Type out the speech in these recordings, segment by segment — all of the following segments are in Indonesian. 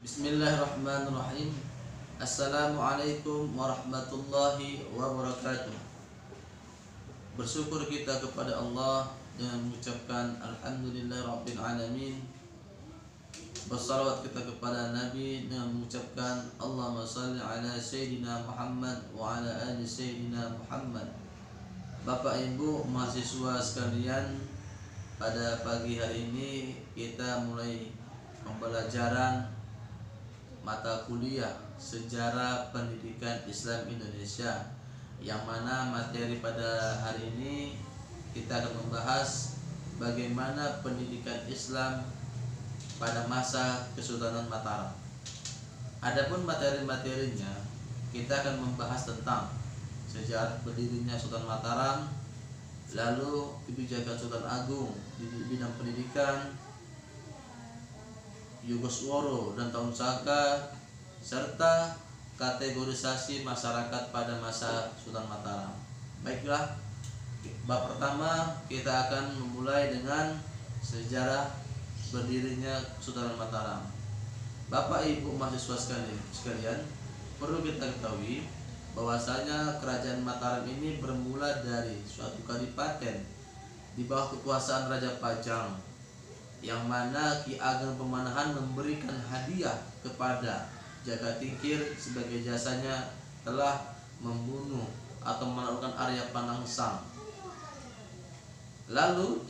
Bismillahirrahmanirrahim. Assalamualaikum warahmatullahi wabarakatuh. Bersyukur kita kepada Allah dengan mengucapkan Alhamdulillahirabbil alamin. Bersalawat kita kepada Nabi dengan mengucapkan Allahumma shalli ala Sayyidina Muhammad wa ala ali Sayyidina Muhammad. Bapak Ibu mahasiswa sekalian, pada pagi hari ini kita mulai pembelajaran mata kuliah Sejarah Pendidikan Islam Indonesia, yang mana materi pada hari ini kita akan membahas bagaimana pendidikan Islam pada masa Kesultanan Mataram. Adapun materi-materinya, kita akan membahas tentang sejarah berdirinya Sultan Mataram, lalu kebijakan Sultan Agung di bidang pendidikan, Yugosworo dan Tahun Saka, serta kategorisasi masyarakat pada masa Sultan Mataram. Baiklah, bab pertama kita akan memulai dengan sejarah berdirinya Sultan Mataram. Bapak Ibu mahasiswa sekalian, perlu kita ketahui bahwasanya kerajaan Mataram ini bermula dari suatu kadipaten di bawah kekuasaan Raja Pajang, yang mana Ki Ageng Pemanahan memberikan hadiah kepada Jagatingkir sebagai jasanya telah membunuh atau menaklukkan Arya Panangsang. Lalu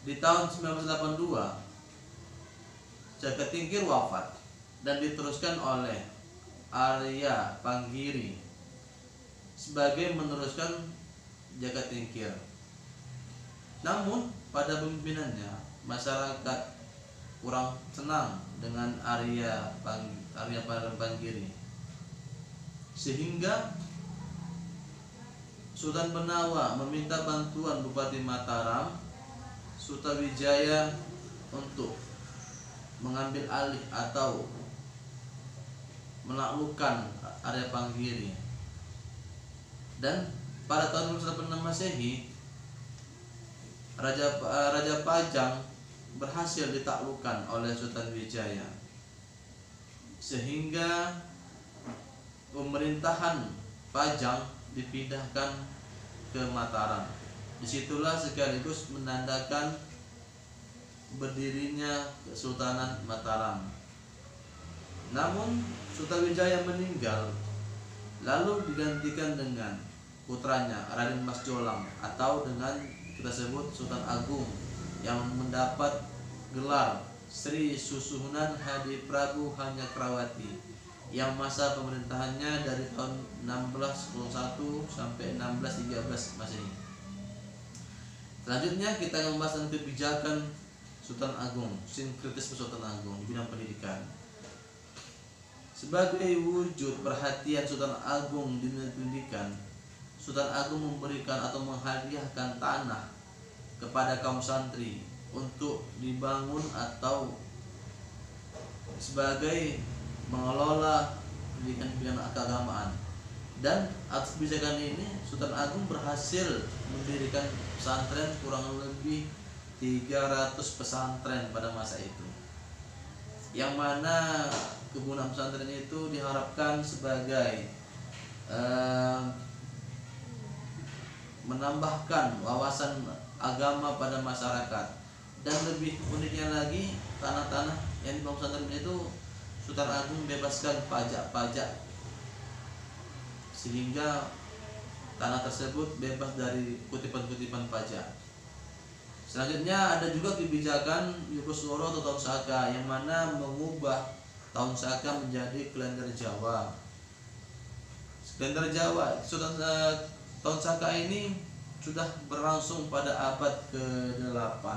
di tahun 1982 Jagatingkir wafat dan diteruskan oleh Arya Panggiri sebagai meneruskan Jagatingkir. Namun pada pemimpinannya masyarakat kurang senang dengan Arya Panggiri, sehingga Sultan Benawa meminta bantuan Bupati Mataram Sutawijaya untuk mengambil alih atau menaklukkan Arya Panggiri. Dan pada tahun 1986 Masehi, Raja Pajang berhasil ditaklukkan oleh Sultan Wijaya, sehingga pemerintahan Pajang dipindahkan ke Mataram. Disitulah sekaligus menandakan berdirinya Kesultanan Mataram. Namun Sultan Wijaya meninggal, lalu digantikan dengan putranya Raden Mas Jolang, atau dengan kita sebut Sultan Agung, yang mendapat gelar Sri Susuhunan Hadi Prabu Hanyakrawati, yang masa pemerintahannya dari tahun 1601 sampai 1613 Masehi. Selanjutnya kita akan membahas tentang kebijakan Sultan Agung, sinkretisme Sultan Agung di bidang pendidikan. Sebagai wujud perhatian Sultan Agung di bidang pendidikan, Sultan Agung memberikan atau menghadiahkan tanah kepada kaum santri untuk dibangun atau sebagai mengelola pendidikan keagamaan. Dan atas kebijakan ini Sultan Agung berhasil mendirikan pesantren kurang lebih 300 pesantren pada masa itu, yang mana kegunaan pesantren itu diharapkan sebagai menambahkan wawasan agama pada masyarakat. Dan lebih uniknya lagi, tanah-tanah yang dibangun pesantren itu Sultan Agung bebaskan pajak-pajak, sehingga tanah tersebut bebas dari kutipan-kutipan pajak. Selanjutnya ada juga kebijakan Yugosworo atau Tahun Saka, yang mana mengubah Tahun Saka menjadi kalender Jawa. Kalender Jawa Tahun Saka ini sudah berlangsung pada abad ke-8,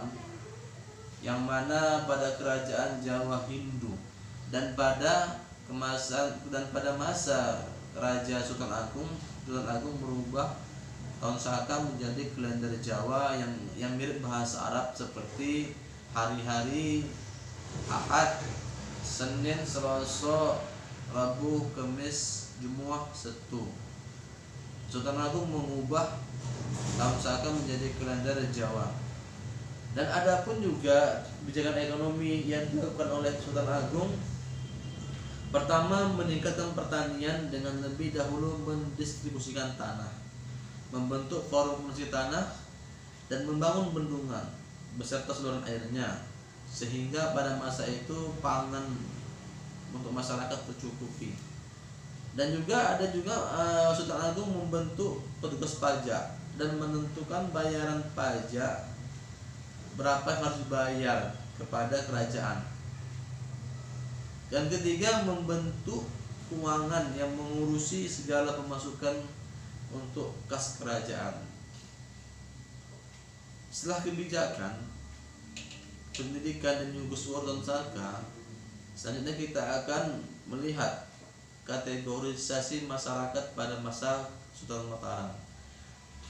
yang mana pada kerajaan Jawa Hindu, dan pada masa Raja Sultan Agung merubah Tahun Saka menjadi kalender Jawa yang mirip bahasa Arab, seperti hari-hari Ahad, Senin, Selasa, Rabu, Kamis, Jumat, Sabtu. Sultan Agung mengubah Tahun Saka menjadi kalender Jawa. Dan ada pun juga kebijakan ekonomi yang dilakukan oleh Sultan Agung Pertama, meningkatkan pertanian dengan lebih dahulu mendistribusikan tanah, membentuk forum produksi tanah, dan membangun bendungan beserta saluran airnya, sehingga pada masa itu pangan untuk masyarakat tercukupi. Dan juga ada juga Sultan Agung membentuk petugas pajak dan menentukan bayaran pajak berapa yang harus dibayar kepada kerajaan. Dan ketiga, membentuk keuangan yang mengurusi segala pemasukan untuk kas kerajaan. Setelah kebijakan, pendidikan dan Yugoswar dan Saka, selanjutnya kita akan melihat kategorisasi masyarakat pada masa Sultan Mataram.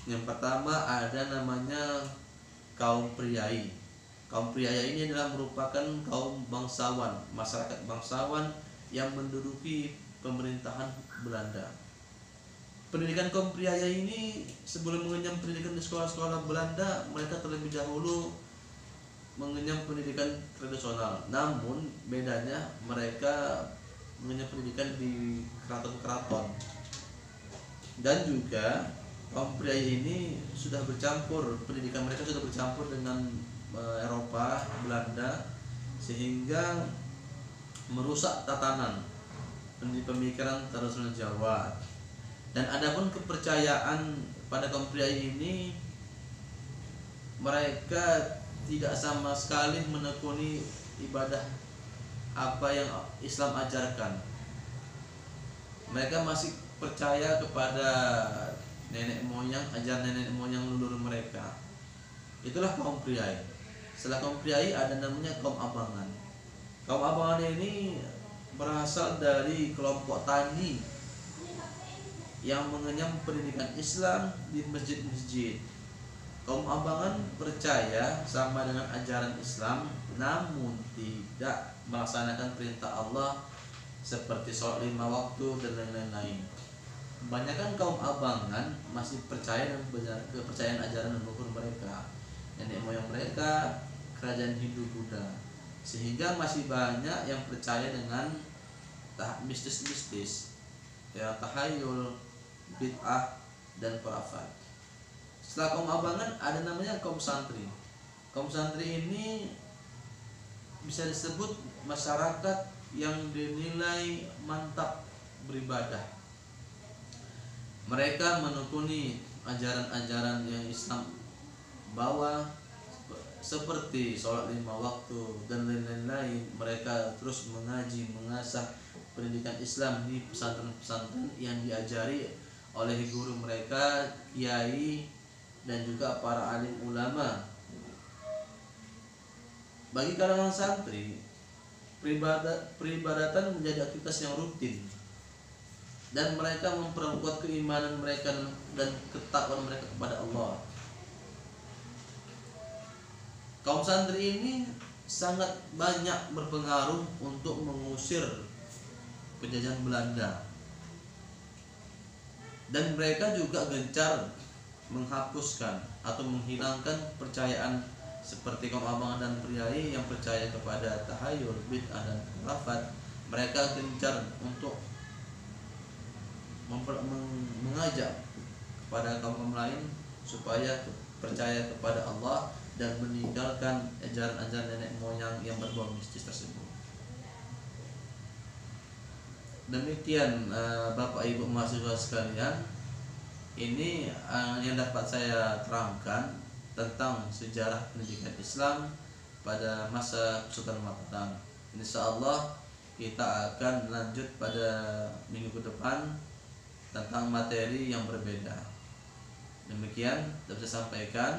Yang pertama ada namanya kaum priai. Kaum priai ini adalah merupakan kaum bangsawan, masyarakat bangsawan yang menduduki pemerintahan Belanda. Pendidikan kaum priai ini sebelum mengenyam pendidikan di sekolah-sekolah Belanda, mereka terlebih dahulu mengenyam pendidikan tradisional. Namun bedanya mereka mengenyam pendidikan di keraton-keraton. Dan juga kaum priai ini sudah bercampur, pendidikan mereka sudah bercampur dengan Eropa, Belanda, sehingga merusak tatanan pemikiran tradisional Jawa. Dan adapun kepercayaan pada kaum priai ini, mereka tidak sama sekali menekuni ibadah apa yang Islam ajarkan. Mereka masih percaya kepada nenek moyang, ajaran nenek moyang leluhur mereka. Itulah kaum priai. Setelah kaum priai ada namanya kaum abangan. Kaum abangan ini berasal dari kelompok tani yang mengenyam pendidikan Islam di masjid-masjid. Kaum abangan percaya sama dengan ajaran Islam, namun tidak melaksanakan perintah Allah seperti sholat 5 waktu dan lain-lain. Kebanyakan kaum abangan masih percaya dengan kepercayaan ajaran leluhur mereka, nenek moyang mereka, kerajaan Hindu Buddha, sehingga masih banyak yang percaya dengan mistis-mistis, ya, tahayul, bid'ah, dan khurafat. Setelah kaum abangan ada namanya kaum santri. Kaum santri ini bisa disebut masyarakat yang dinilai mantap beribadah. Mereka menekuni ajaran-ajaran yang Islam bawa seperti sholat 5 waktu dan lain-lain. Mereka terus mengaji, mengasah pendidikan Islam di pesantren-pesantren yang diajari oleh guru mereka, kiai, dan juga para alim ulama. Bagi kalangan santri, peribadatan menjadi aktivitas yang rutin, dan mereka memperkuat keimanan mereka dan ketakwaan mereka kepada Allah. Kaum santri ini sangat banyak berpengaruh untuk mengusir penjajahan Belanda, dan mereka juga gencar menghapuskan atau menghilangkan kepercayaan seperti kaum abangan dan priai yang percaya kepada tahayul, bid'ah, dan khurafat. Mereka gencar untuk mengajak kepada kaum lain supaya percaya kepada Allah dan meninggalkan ajaran-ajaran nenek moyang yang berbau mistis tersebut. Demikian Bapak Ibu mahasiswa sekalian, ini yang dapat saya terangkan tentang sejarah pendidikan Islam pada masa Sultan Mataram. Insyaallah kita akan lanjut pada minggu depan tentang materi yang berbeda. Demikian dapat saya sampaikan.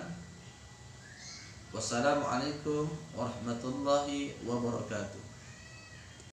Wassalamualaikum warahmatullahi wabarakatuh.